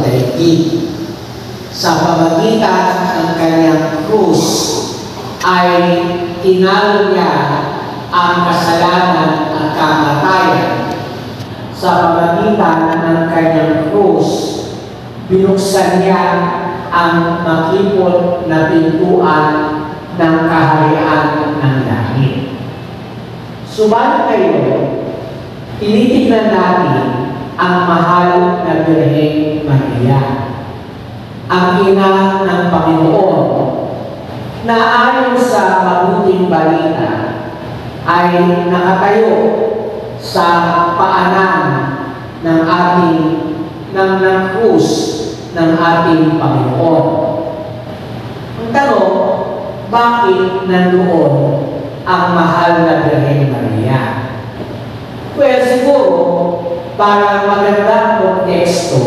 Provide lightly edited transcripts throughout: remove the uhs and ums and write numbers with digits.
daigdig. Sa pamagitan ng kanyang krus ay tinalo niya ang kasalanan at kamatayan. Sa pamagitan ng kanyang krus, binuksan niya ang makipot na pintuan ng kaharian ng langit. Subalit ngayon, tinitignan natin ang mahal na Birheng Maria, ang ina ng Panginoon, na ayon sa mabuting balita ay nakatayo sa paanan ng krus ng ating Panginoon. Ang tanong, bakit nandoon ang mahal na Birheng Maria? Well, siguro, para magandang konteksto,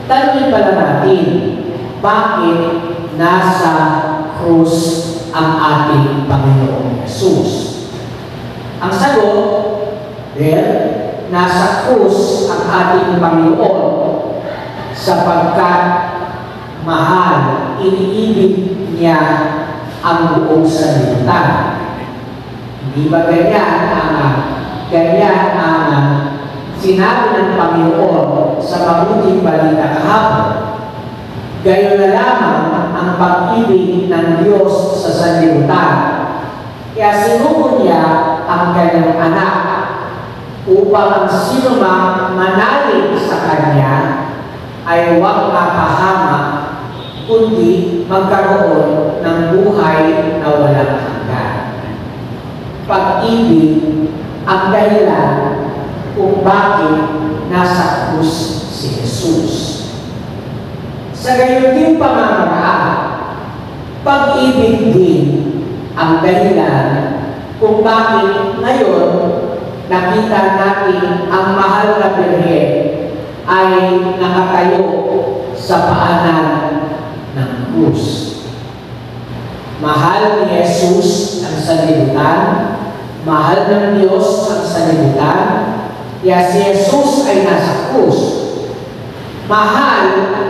tanungin pala natin, bakit nasa krus ang ating Panginoong Yesus? Ang sagot, well, nasa krus ang ating Panginoon sapagkat mahal, iniibig niya ang buong sanlibutan. Hindi ba ganyan ang sinabi ng Panginoon sa mabuting balita kahapon? Gayon na lamang ang pag-ibig ng Diyos sa sanlibutan. Kaya sinugo niya ang kanyang anak upang ang sinumang manalig sa Kanya ay huwag mapahamak, kundi magkaroon ng buhay na walang hanggan. Pag-ibig ang dahilan kung bakit nasa krus si Jesus. Sa gayon din pamamaraan, pag-ibig din ang dahilan kung bakit ngayon nakita natin ang mahal na Birhen ay nakatayo sa paanan ng krus. Mahal ni Jesus ang sanlibutan, mahal ng Diyos ang sanlibutan, kaya si Jesus ay nasa krus. Mahal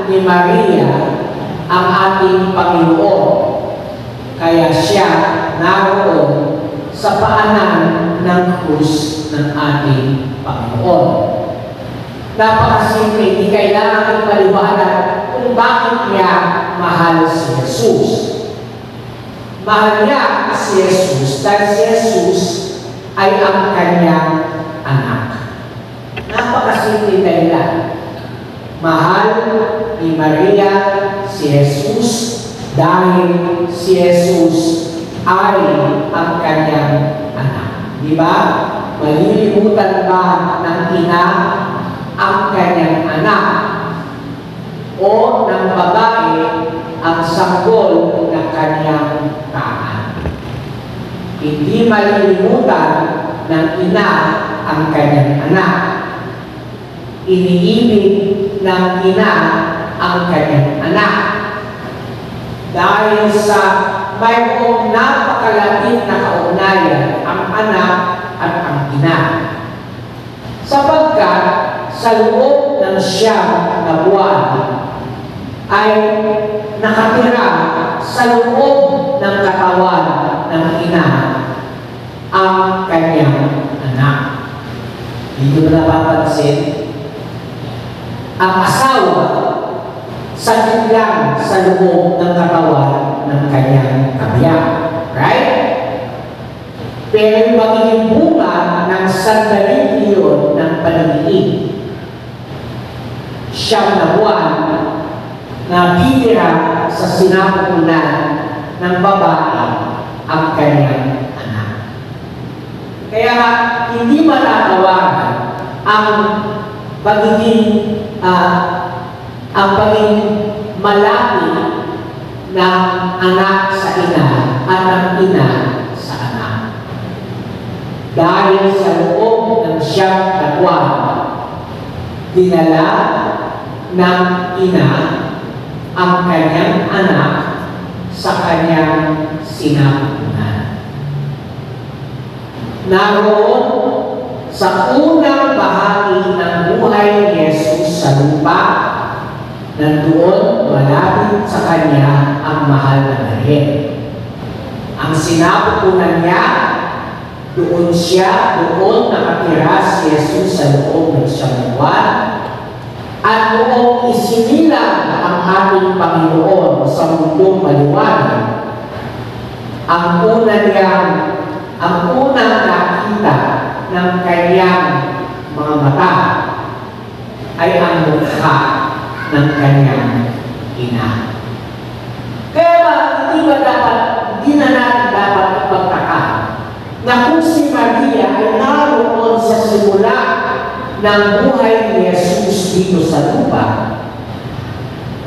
ni Maria ang ating Panginoon, kaya siya naroon sa paanan ng krus ng ating Panginoon. Napakasimple, hindi kailangan ipaliwanag kung bakit niya mahal si Jesus. Mahal niya si Jesus dahil si Jesus ay ang kanyang anak. Napakasimple dahilan. Mahal ni Maria si Jesus dahil si Jesus ay ang kanyang anak. Di ba? Malilimutan ba ng ina ang kanyang anak o ng babae ang sanggol ng kanyang taan? Hindi malilimutan ng ina ang kanyang anak. Iniibig ng ina ang kanyang anak. Dahil sa mayroong napakalapit na kaugnayan ang anak at ang ina. Sapagkat sa loob ng siyam na buwan ay nakatira sa loob ng katawan ng ina ang kanyang anak. Hindi mo napapansin? Ang asawa sakit lang sa loob ng katawan ng kanyang kabiyak. Right? Pero yung magiging bunga ng sandaling iyon ng pananginig, siyam na buwan na titira sa sinapupunan ng babae ang kanyang anak. Kaya hindi matatawaran ang pagiging malapit ng anak sa ina at ng ina sa anak. Dahil sa loob ng siyam na buwan, dinala ng ina ang kanyang anak sa kanyang sinapupunan. Naroon sa unang bahagi ng buhay ni Jesus sa lupa, nandoon malapit sa kanya ang mahal na Birhen. Ang sinapupunan niya, doon nakatira si Jesus sa loob ng siyang buwan. At noong isinilang ang ating Panginoon sa mundong maliwanag, ang unang nakita ng kanyang mga mata ay ang mukha ng kanyang ina. Kaya hindi na natin dapat ipagtaka na kung si Maria ay naroon sa simula ng buhay ni Jesus dito sa lupa,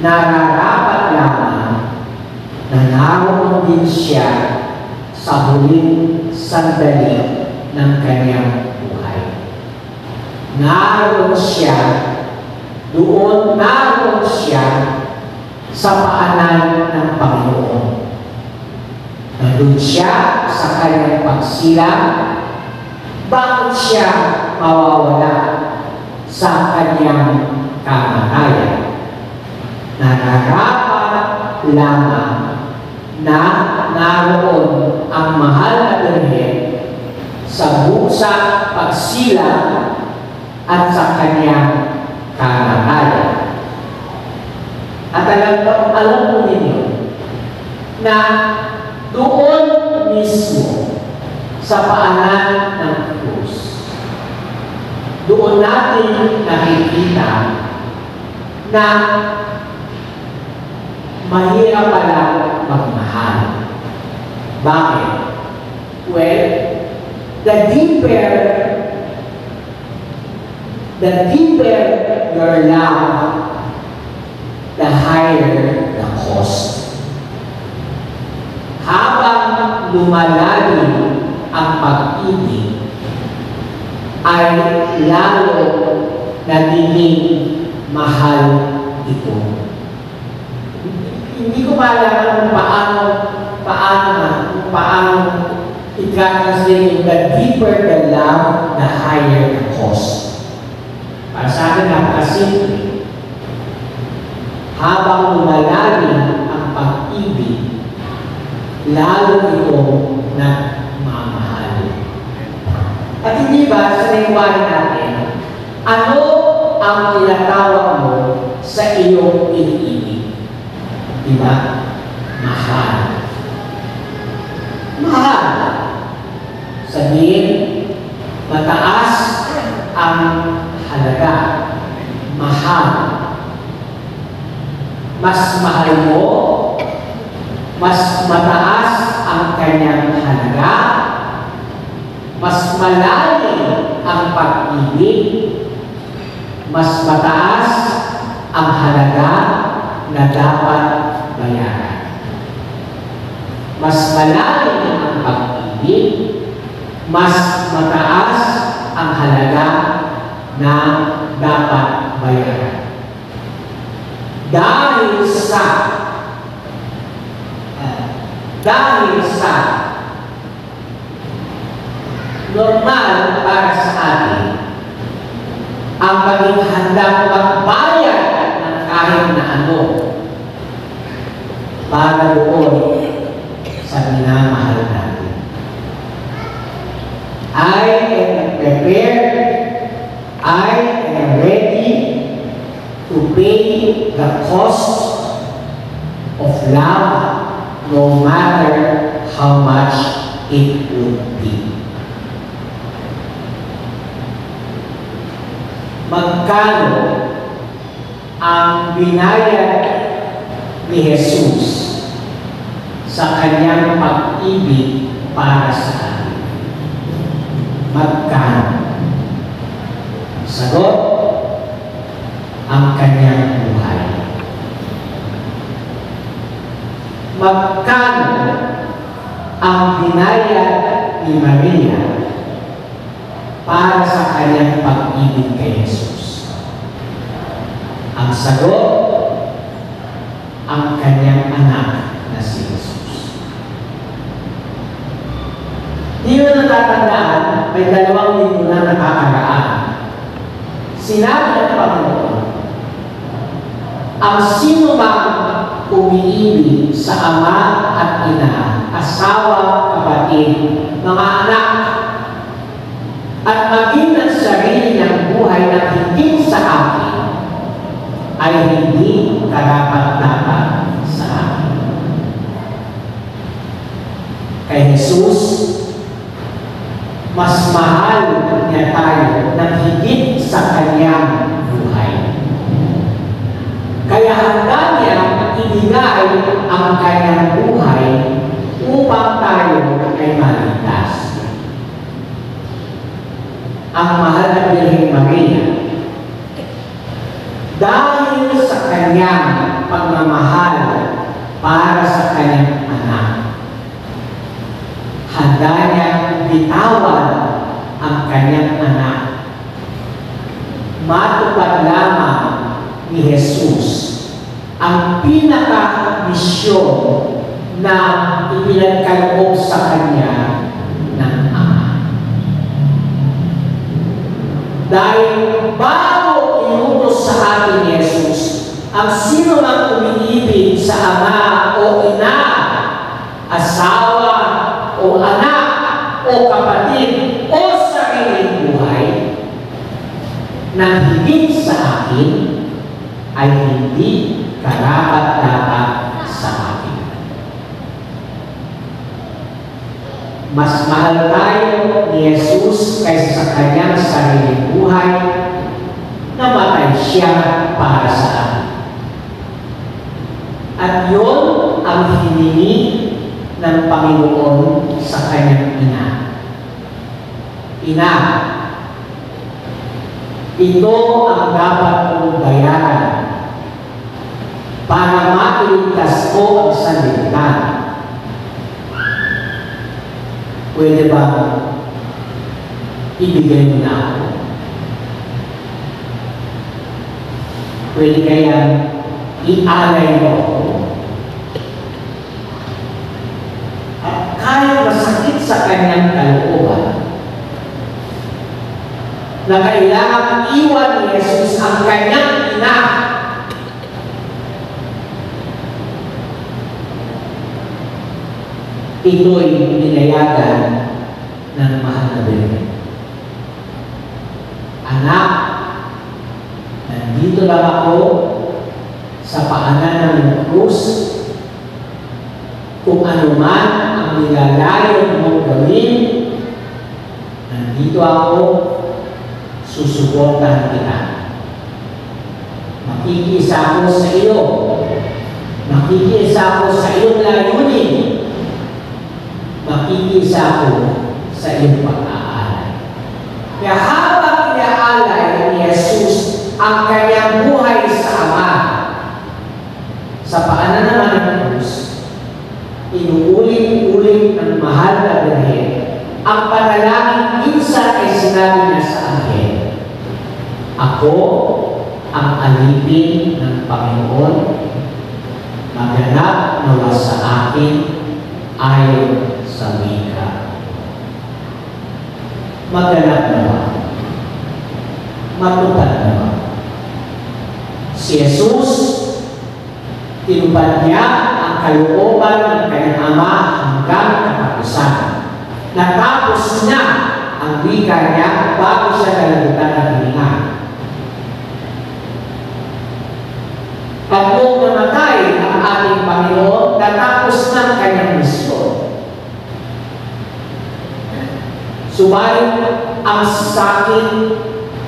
nararapat lamang na naroon din siya sa huling sandali ng kanyang buhay. Naroon siya sa paanan ng Panginoon. Nandun siya sa kanyang pagsilang. Bakit siya mawawala sa kanyang kamatayan? Nararapat lamang na naroon ang mahal na Birhen sa pagsilang at sa kanyang kamatayan. At alam mo ninyo na doon mismo sa paanan ng krus, doon natin nakikita na mahirap pala magmahal. Bakit? Well, the deeper your love, the higher the cost. Habang lumalalim ang pag-ibig, ay lalo nagiging mahal ito. Hindi ko malaman kung paano i-translate yung the deeper the love, the higher the cost. Para sa akin, napakasimple. Habang lumalalim ang pag-ibig, lalo itong nagmamahal. At hindi ba, sa naiwanan natin, ano ang tinatawag mo sa iyong iniibig? Diba? Mahal. Mahal. Sabihin, mataas ang halaga. Mahal. Mas mahal mo, mas mataas ang kanyang halaga, mas malalim ang pag-ibig, mas mataas ang halaga na dapat bayaran. Mas malalim ang pag-ibig, mas mataas ang halaga na dapat bayaran. Dahil sa normal para sa atin ang maging handang magbayad ng kahit na ano para doon sa minamahal natin. I am prepared, I am ready to pay the cost of love, no matter how much it would be. Magkano ang binayad ni Jesus sa kanyang pag-ibig para sa atin? Magkano? Sagot, ang kanyang buhay. Magkano ang binayad ni Maria para sa kanyang pag-ibig kay Jesus? Ang sagot, ang kanyang anak na si Jesus. Di mo natatandaan, may 2 linggo na nakakaraan. Sinabi ng Panginoon, ang sino mang umiibig sa ama at ina, asawa, kapatid, mga anak, at maging ang sarili ng buhay na higit sa akin, ay hindi karapat-dapat sa akin. Kay Jesus, mas mahal niya tayo ng higit sa kanyang buhay. Kaya handa niya ibigay ang kanyang buhay upang tayo ay maligtas. Ang mahal na Birheng Maria, dahil sa kanyang pagmamahal para sa kanyang anak, handa niya bitawan ang kanyang anak. Matupad lamang ni Jesus ang pinaka-misyon na ipinagkaloob sa kanya ng Ama. Dahil bago inutos sa atin ni Jesus, ang sino mang umiibig sa ama o ina, asawa o anak o kapatid o sariling buhay na higit sa akin ay hindi karapat-dapat sa akin. Mas mahal tayo ni Jesus kaysa sa kanyang sariling buhay, namatay siya para sa atin. At yun ang hiningi ng Panginoon sa kanyang ina. Ina, ito ang dapat kong bayaran para mailigtas ko ang sanlibutan. Pwede ba ibigay mo na ako? Pwede kaya ialay mo ako? At kahit masakit sa kanyang kalooban, na kailangan iwan ni Jesus ang kanyang ina, ito'y pinayagan ng mahal na Birhen. Anak, nandito lang ako sa paanan ng krus. Kung ano man ang nilalayo mong gawin, nandito ako, susuportahan kita. Makikiisa ako sa iyo. Makikiisa ako sa iyong layunin. Makikiisa ako sa iyong pag-aalay. Kaya habang inaalay ni Jesus ang kanyang buhay sa Ama, sa paanan naman ng krus, inuulit-ulit ng mahal na Birhen ang panalangin. Minsan ay sinabi niya sa anghel, ako ang alipin ng Panginoon, maganap nawa sa akin ayon sa wika. Maganap nawa, matupad nawa. Si Jesus, tinupad niya ang kalooban ng kanyang Ama hanggang katapusan. Natapos niya ang wika niya bago siya nalagutan ng hininga. Pag nung namatay ang ating Panginoon, natapos ng kanyang misyon. Subalit ang sakit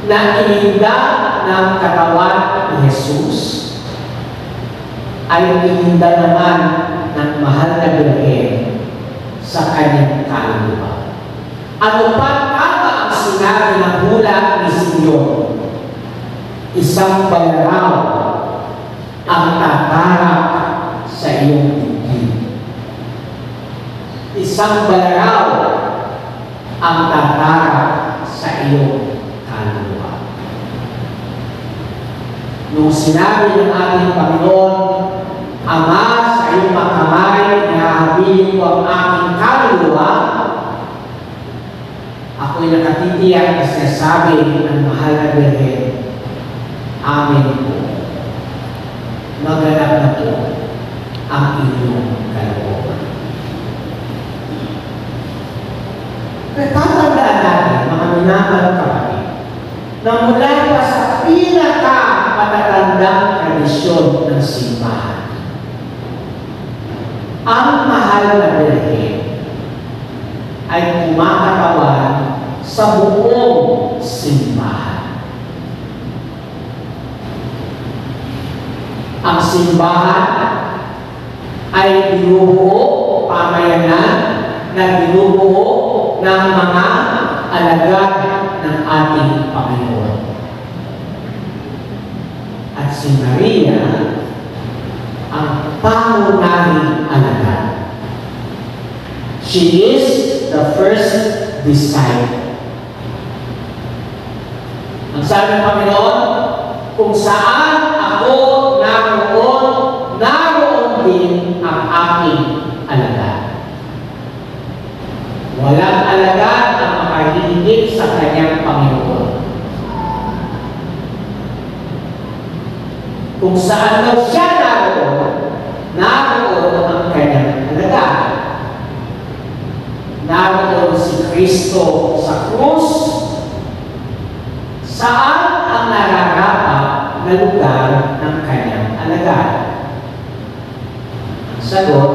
na ininda ng katawan ni Jesus ay ininda naman ng mahal na Birhen sa kanyang kaluluwa. Ano pa tama ang sinabi ng hula ni Simeon? Isang balaraw ang tatarap sa iyong dibdib. Isang balaraw ang tatarap sa iyong kaluluwa. Nung sinabi ng ating Panginoon, Ama, sa iyong mga kamay, nahahabilin ko ang aking kaluluwa, ako'y nakatitiyak na sinasabi ng mahal na Birhen, Amen po. maganap na po ang inyong kalooban. Tatandaan natin, mga minamahal kapatid, na mula pa sa pinaka-matatandang tradisyon ng simbahan, ang mahal na Birhen ay kumakatawan sa buong simbahan. Ang simbahan ay binubuo, pamayanan na binubuo ng mga alagad ng ating Panginoon. At si Maria ang pangunahing alagad. She is the first disciple. Ang sabi ng Panginoon, kung saan ako naroon, naroon din ang aking alagad. Walang alagad ang makahigit sa kanyang Panginoon. Kung saan daw siya naroon, naroon ang kanyang alagad. Naroon si Kristo sa krus, saan ang nararapat na lugar ng kanyang alagad? Ang sagot,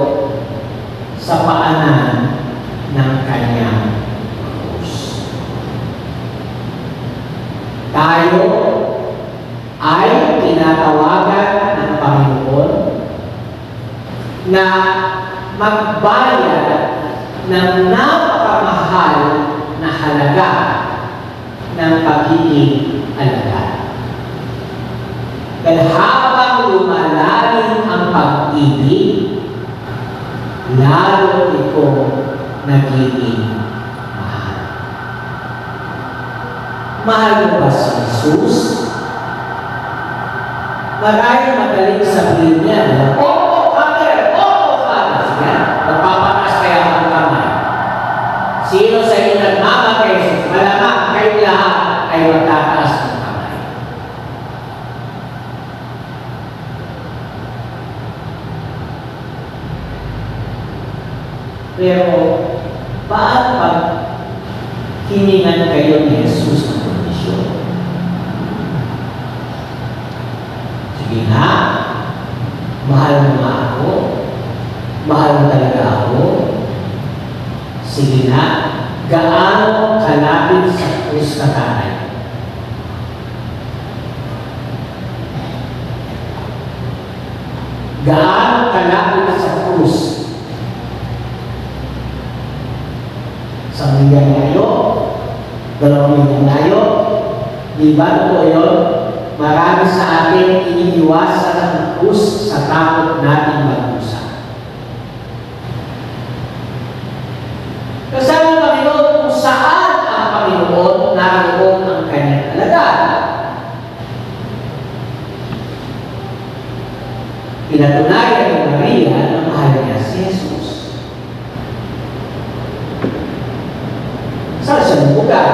sa paanan ng kanyang krus. Tayo ay tinatawagan ng Panginoon na magbayad ng napakamahal na halaga ng pagiging alagad. Dahil habang lumalalim ang pag-ibig, lalo ito nagiging mahal. Mahal mo ba si Jesus? Maraming madaling sabihin niya, "Oo, Father! Oo, Father!" Sige, magpapataas kaya ang kamay. Sino sa inyo nagmamagay? Malamang kayo lahat ay magtataas ng kamay. Pero, paano pag hiningan kayo ni Jesus ng kondisyon? Sige na, mahal mo nga ako, mahal mo talaga ako. Sige na, gaano kalapit sa krus ka tayo? Gaano kalapit sa krus? Sa milyan layo, 2 milyan layo, di ba po yun? Marami sa atin iniiwasan ang krus sa takot nating mag-usap. Kasi ang Panginoon, kung saan ang Panginoon, naroon ang kanyang alagad. Pinatunayan ni Maria na mahal niya si Jesus. Saan siya lugar?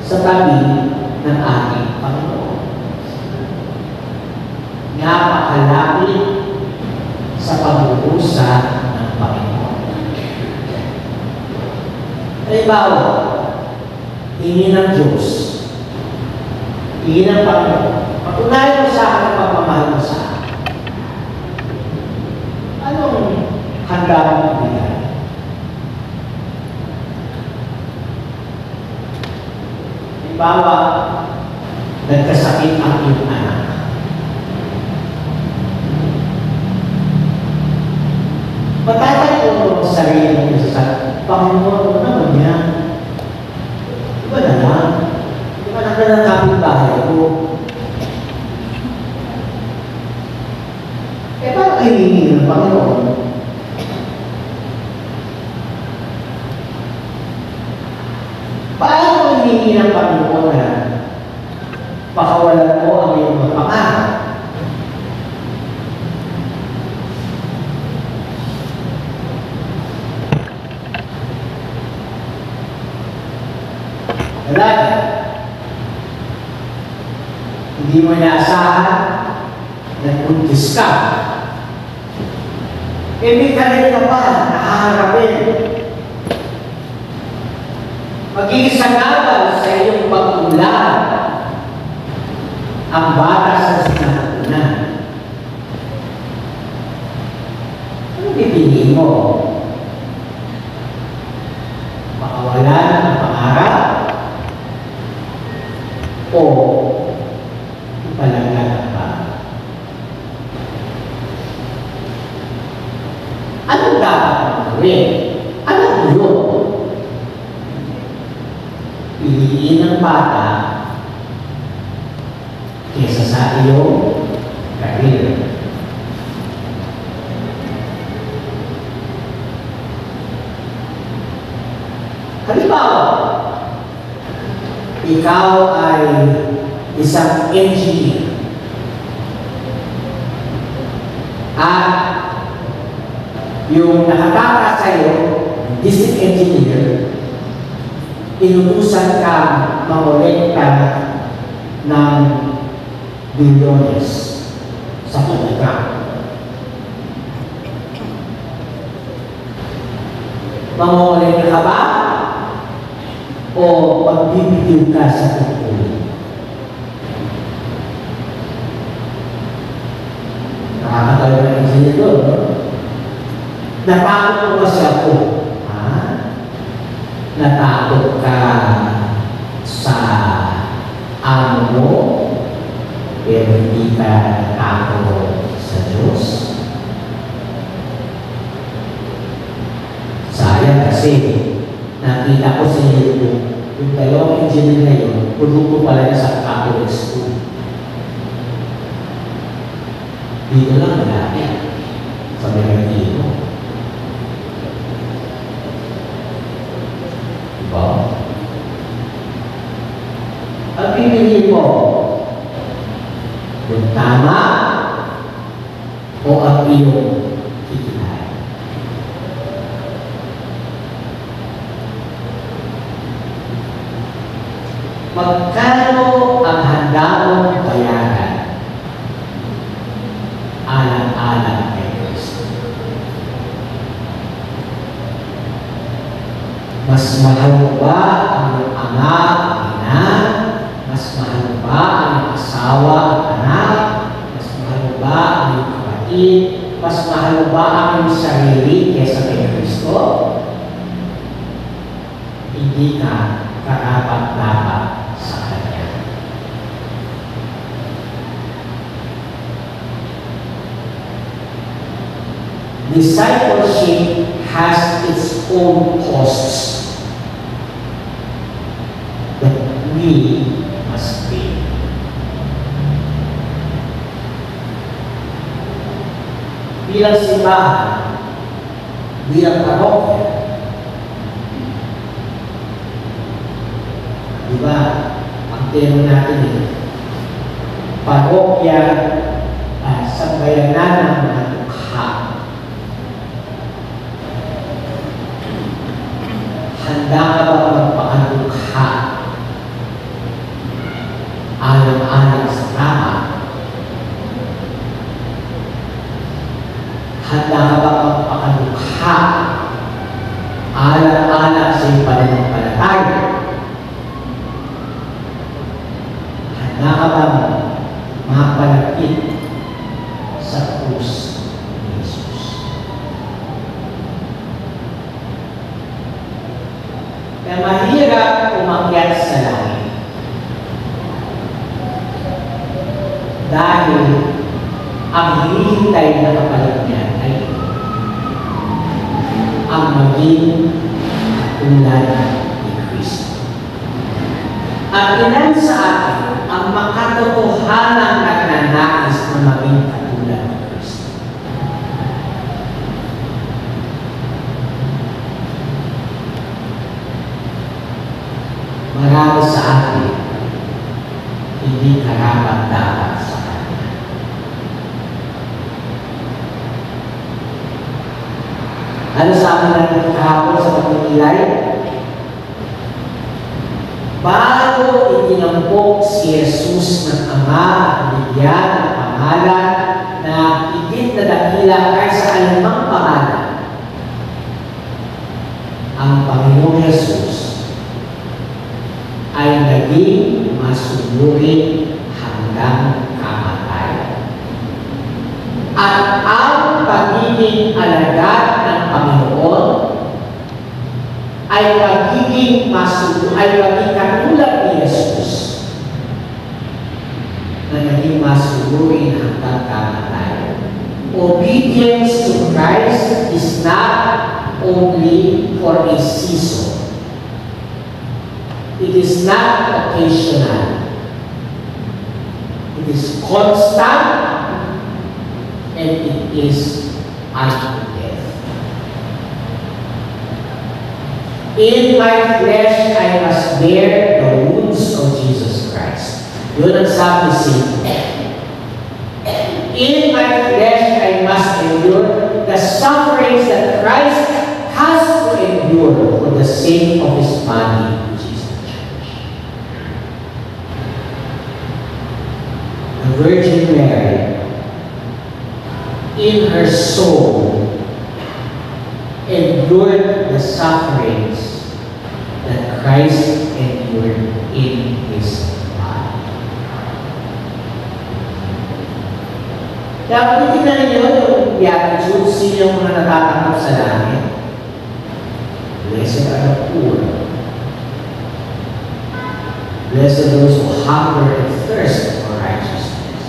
Sa tabi ng ating Panginoon. Napakalapit sa pag-uusa ng Panginoon. Halimbawa, hingin ng Diyos, hingin ng Panginoon, patunayan mo sa akin ang pagmamahal mo sa akin. Anong handa mong ibigay? Halimbawa, nagkasakit ang iyong anak. Matatanong mo ang sarili mo sa Panginoon, ano naman yan? Di ba na lang? Di ba na ng kapitbahay ko? Eh, paano hihingi ng Panginoon? Paano hihingi ng Panginoon na pakawalan mo ang iyong mga pangarap? Lalaki, hindi Hindi mo inaasahan, nagpuntis ka. Eh, may kanina pa, nakaharapin. Magiging sangalan sa iyong pagtulan ang bata sa sinatunan. Ano pipiliin mo? Makawalan ang pangarap o ipalagyan ang bata? Ano dapat gawin? Ano yun? Piliin ng bata kesa sa iyong karir. Halimbawa, ikaw ay isang engineer at yung nakataka sa iyo, district engineer, inutusan ka mangolekta ng bilyones sa pagkakang. Mangolekta ka ba? O magbibitiw ka sa tungkol? Nakakatawa na engineer doon, no? Natakot mo kasi ako. Ha? Natakot ka sa amo mo, pero hindi ka natakot sa Diyos. Sayang kasi, nakita ko sa inyo yung dalawang engineer na yun, produkto pala niya sa Catholic school. Dito lang malapit sa Mercantino. Ang pipiliin mo, yung tama o ang iyong kikitain. Magkano ang handa mong bayaran alang-alang kay Kristo? Mas mahal mo ba ang iyong ama, ina? Mas mahal mo ba ang iyong asawa at anak? Mas mahal mo ba ang iyong kapatid? Mas mahal mo ba ang iyong sarili kaysa kay Kristo? Hindi ka karapat-dapat sa Kanya. Discipleship has its own costs that we must pay. Bilang simbahan, bilang parokya, diba, ang tema natin parokya sa bayanan ng mga tukha. Handa ka ba magpakadukha alang-alang sa tama? Handa ka ba magpakadukha alang-alang sa iyong pananampalataya? Handa ka ba mapalapit sa krus ni Jesus? Kaya mahirap umakyat sa langit dahil ang hinihintay na kapalit niya ay ang maging tulad ni Kristo. At ilan sa atin ang makatotohanang nagnanais na maging katulad ni Kristo. Marami sa atin hindi karapat-dapat sa Kanya. Ano sa amin natin kahapon sa pagkikilay? Bago itinampok si Jesus Jesus ng Ama at bigyan ng pangalan na higit na dakila kaysa anumang pangalan. Ang Panginoong Jesus ay naging masunurin hanggang kamatayan. At ang pagiging alagad ng Panginoon ay pagiging katulad ni Jesus na naging masunurin hanggang kamatayan. Obedience to Christ is not only for a season. It is not occasional. It is constant and it is unto death. In my flesh I must bear the wounds of Jesus Christ. Yun ang sabi siya. In my flesh I must endure the sufferings that Christ has to endure for the sake of His body, which is the church. The Virgin Mary, in her soul, endured the sufferings that Christ endured in His body. Kaya titignan ninyo yung beatitude, sino yung mga natatanggap sa langit? Blessed are the poor. Blessed those who hunger and thirst for righteousness.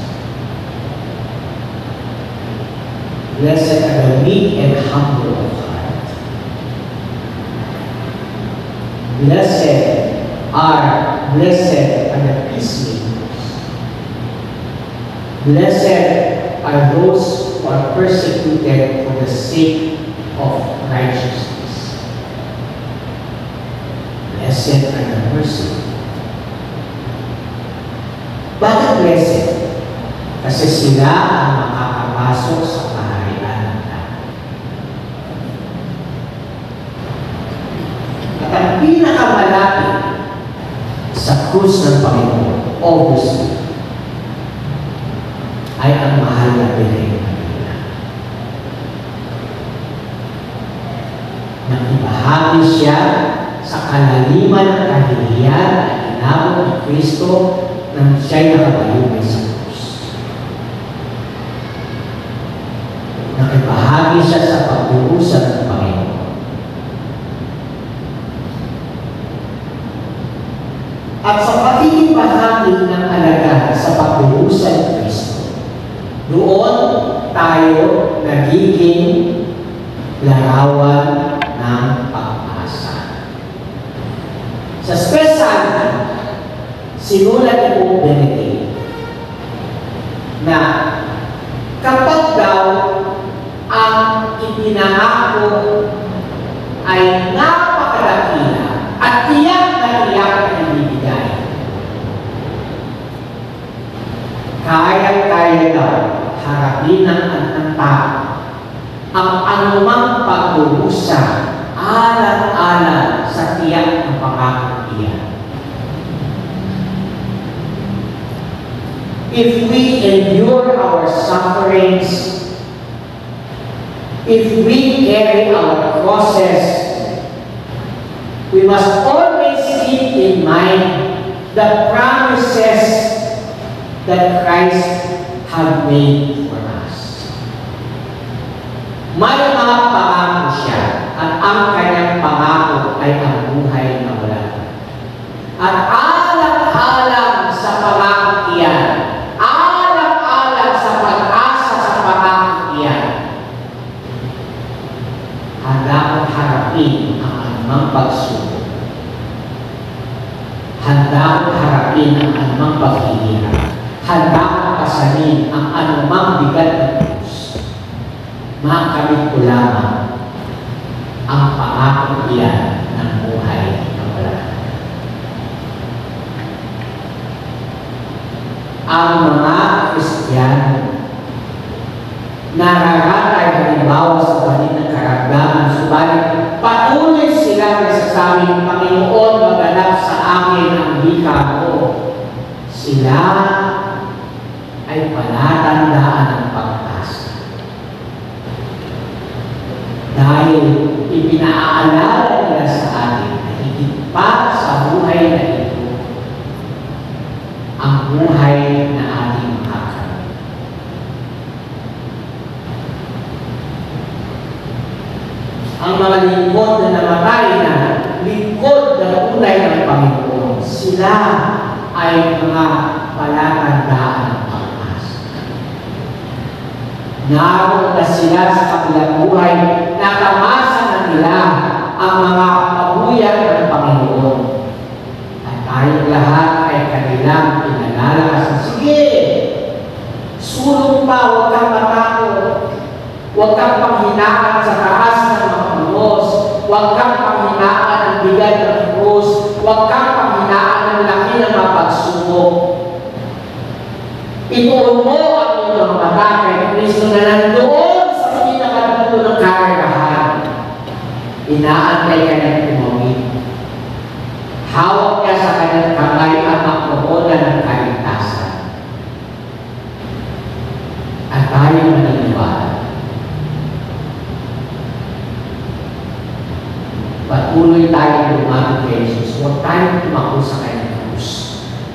Blessed are the meek and humble of heart. Blessed are the peacemakers. Blessed are those who are persecuted for the sake of righteousness. Blessed are the merciful. Bakit blessed? Kasi sila ang makakapasok sa kaharian ng langit. At ang pinakamalapit sa krus ng Panginoon, obviously, ay ang mahal na Birhen Maria. Nakibahagi siya sa kalaliman ng kahihiyan na inabot ni Kristo nang siya'y nakabayubay sa krus. Nakibahagi siya sa pagbuhusan ng Panginoon. At sa pagiging bahagi ng alagad sa pagbuhusan ng Kristo, doon tayo nagiging larawan ng pag-asa. Sa special, sinulat ni Pope Benedict na kapag daw ang ipinangako ay napakadakila at tiyak na ibibigay, kaya daw harapin ng tao ang anumang pagbubusa alat-alat sa tiyak ng pangako iyan. If we endure our sufferings, if we carry our crosses, we must always keep in mind the promises that Christ has made for us. May mga pangako siya at ang kanyang pangako ay ang buhay na wala. At alang-alang sa pangako iyan, alang-alang sa pag-asa sa pangako iyan, handa kong harapin ang anumang pagsubok. Handa kong harapin ang anumang paghihirap. Handa kong pasanin ang anumang bigat na krus. Makamit ko lamang ang pangako iyan ng buhay na wala. Ang mga Kristiyano nararatay halimbawa sa kanilang karamdaman, subalit patuloy sila nagsasabing, Panginoon, maganap sa amin ang hika mo. Sila palatandaan ng pag-asa. Dahil ipinaalala nila sa atin na higit pa sa buhay na ito, ang buhay na ating makakaroon. Ang mga lingkod na namatay na lingkod na unay ng Panginoon, sila ay mga palatandaan ng pag-asa. Naroon na sila sa kabilang buhay, nakamasa na nila ang mga pabuyan ng Panginoon. At tayong lahat ay kanilang pinalalakas. Sige, sulong pa, huwag kang matakot. Huwag kang panghinaan sa taas ng mga krus. Huwag kang panghinaan ng bigat ng krus. Huwag kang panghinaan ng laki ng mga pagsubok. Ituon mo ang iyong mata kay Kristo na nandoon sa pinakadulo ng karagahan. Inaantay ka ng tumawid. Hawak niya sa kanyang kamay at makroona ng kaligtasan. At tayo maniniwala. Patuloy tayong lumapit kay Jesus. Huwag tayong tumakbo sa kanyang krus.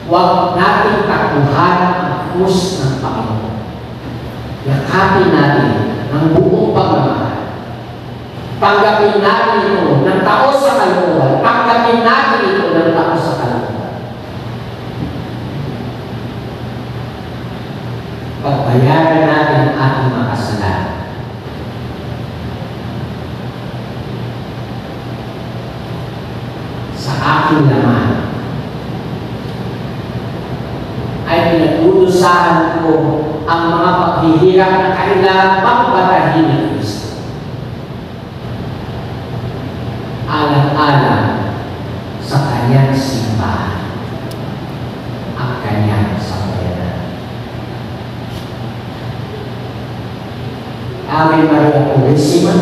Huwag natin takbuhan ang krus ng Panginoon. Yakapin natin ng buong pagmamahal. Tanggapin natin ito ng taos sa kalooban. Tanggapin natin ito ng taos sa kalooban. Pagbayaran natin ang ating mga kasalanan. Sa aking laman ay pinatutusahan ko ang mga paghihirap na kailangang pagbatahin ni Kristo. Alang-alang sa kanyang simbahan ang kanyang sambayanan. Ave Maria Purísima,